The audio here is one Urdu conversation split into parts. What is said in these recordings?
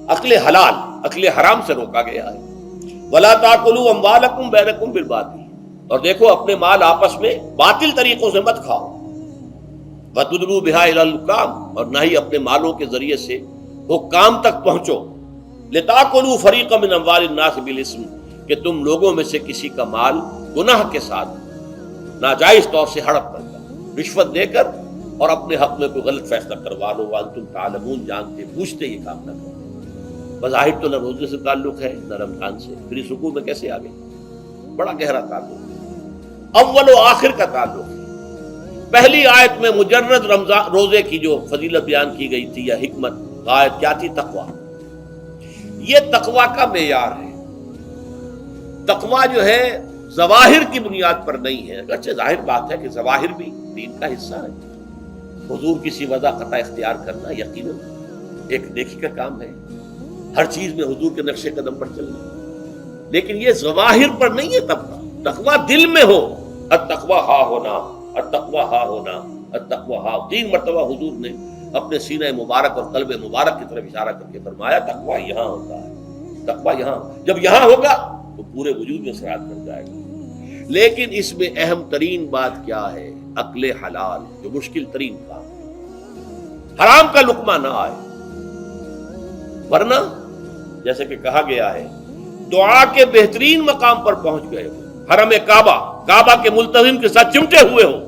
عقل حلال، عقل حرام سے روکا گیا ہے۔ وَلَا تَأْكُلُوا أَمْوَالَكُمْ بَيْنَكُمْ بِالْبَاطِلِ، اور دیکھو اپنے مال آپس میں باطل طریقوں سے مت کھاؤ۔ وَتُدْلُوا بِهَا إِلَى الْحُكَّامِ، اور نہ ہی اپنے مالوں کے ذریعے سے حکام تک پہنچو۔ لِتَأْكُلُوا فَرِيقًا مِنْ أَمْوَالِ النَّاسِ بِالْإِثْمِ، کہ تم لوگوں میں سے کسی کا مال گناہ کے ساتھ ناجائز طور سے ہڑپ کر، رشوت دے کر، اور اپنے حق میں کوئی غلط فیصلہ کروا لو۔ وانتم تعلمون، جانتے پوچھتے یہ کام نہ کرو۔ بظاہر تو نہ روزے سے تعلق ہے نہ رمضان سے، پھر اس رکوع میں کیسے آ گئے؟ بڑا گہرا تعلق، اول و آخر کا تعلق ہے۔ پہلی آیت میں مجرد رمضان روزے کی جو فضیلت بیان کی گئی تھی یا حکمت، آیت کیا تھی؟ تقویٰ۔ یہ تقویٰ کا معیار ہے۔ تقویٰ جو ہے ظواہر کی بنیاد پر نہیں ہے، اگرچہ ظاہر بات ہے کہ ظواہر بھی دین کا حصہ ہے۔ حضور کسی وضع قطع اختیار کرنا یقیناً ایک نیکی کا کام ہے، ہر چیز میں حضور کے نقش قدم پر چلنا، لیکن یہ ظواہر پر نہیں ہے تقویٰ۔ تقویٰ دل میں ہو، التقویٰ ہا ہونا، التقویٰ ہا ہونا، التقویٰ ہا۔ 3 مرتبہ حضور نے اپنے سینہ مبارک اور قلب مبارک کی طرف اشارہ کر کے فرمایا تقویٰ یہاں ہوتا ہے، تقویٰ یہاں۔ جب یہاں ہوگا تو پورے وجود میں سرایت کر جائے گا۔ لیکن اس میں اہم ترین بات کیا ہے؟ عقل حلال، جو مشکل ترین کام ہے۔ حرام کا لقمہ نہ آئے، ورنہ جیسے کہ کہا گیا ہے دعا کے بہترین مقام پر پہنچ گئے ہو، حرم کعبہ کے ملتزم کے ساتھ چمٹے ہوئے ہو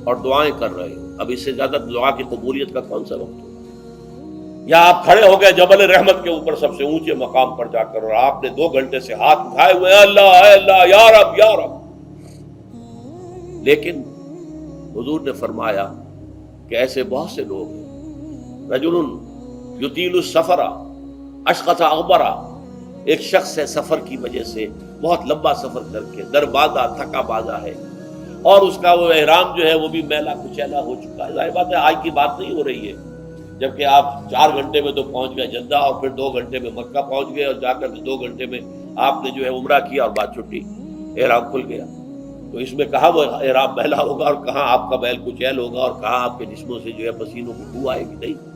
اور دعائیں کر رہے ہو، اب اس سے زیادہ دعا کی قبولیت کا کون سا وقت ہو؟ یا آپ کھڑے ہو گئے جبل رحمت کے اوپر سب سے اونچے مقام پر جا کر، اور آپ نے 2 گھنٹے سے ہاتھ اٹھائے ہوئے، اللہ اے اللہ یا رب یا رب، لیکن حضور نے فرمایا کہ ایسے بہت سے لوگ ہیں، رجل یطیل السفر اشخص اغبرا، ایک شخص ہے سفر کی وجہ سے بہت لمبا سفر کر کے دربازہ تھکا بازا ہے، اور اس کا وہ احرام جو ہے وہ بھی میلا کچیلا ہو چکا ہے۔ ظاہر بات ہے آج کی بات نہیں ہو رہی ہے، جبکہ آپ 4 گھنٹے میں تو پہنچ گئے جدہ، اور پھر 2 گھنٹے میں مکہ پہنچ گئے، اور جا کر 2 گھنٹے میں آپ نے جو ہے عمرہ کیا اور بات چھٹی، احرام کھل گیا۔ تو اس میں کہاں وہ احرام میلا ہوگا، اور کہاں آپ کا بیل کچیل ہوگا، اور کہاں آپ کے جسموں سے جو ہے پسینوں کی بو آئے گی؟ نہیں۔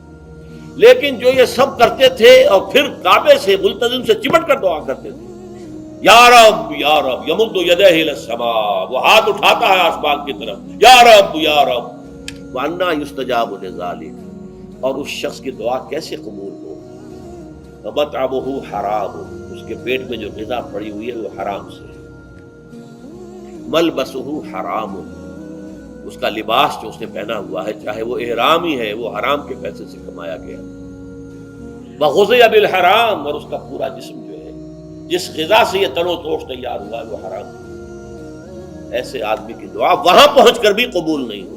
لیکن جو یہ سب کرتے تھے اور پھر کعبے سے ملتزم سے چمٹ کر دعا کرتے تھے، یا رب یا رب، یمد یدہ الی السماء، وہ ہاتھ اٹھاتا ہے آسمان کی طرف، یا رب یا رب، وَأَنَّىٰ يُسْتَجَابُ لِذَٰلِكَ، اور اس شخص کی دعا کیسے قبول ہو؟ وَمَطْعَمُهُ حَرَامٌ، اس کے پیٹ میں جو غذا پڑی ہوئی ہے وہ حرام سے ہے۔ مَلْبَسُهُ حَرَامٌ، اس کا لباس جو اس نے پہنا ہوا ہے چاہے وہ احرام ہی ہے وہ حرام کے پیسے سے کمایا گیا۔ وَغُذِيَ بِالْحَرَامِ، اور اس کا پورا جسم جو ہے جس غذا سے یہ تنو توش تیار ہوا ہے وہ حرام ہے۔ ایسے آدمی کی دعا وہاں پہنچ کر بھی قبول نہیں ہوتی۔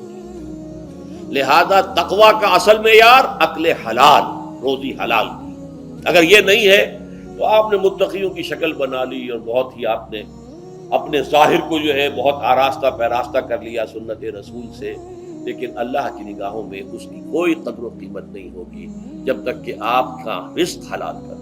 لہذا تقویٰ کا اصل معیار عقل حلال، روزی حلال کی۔ اگر یہ نہیں ہے تو آپ نے متقیوں کی شکل بنا لی، اور بہت ہی آپ نے اپنے ظاہر کو جو ہے بہت آراستہ پیراستہ کر لیا سنت رسول سے، لیکن اللہ کی نگاہوں میں اس کی کوئی قدر و قیمت نہیں ہوگی جب تک کہ آپ کا رزق حلال کر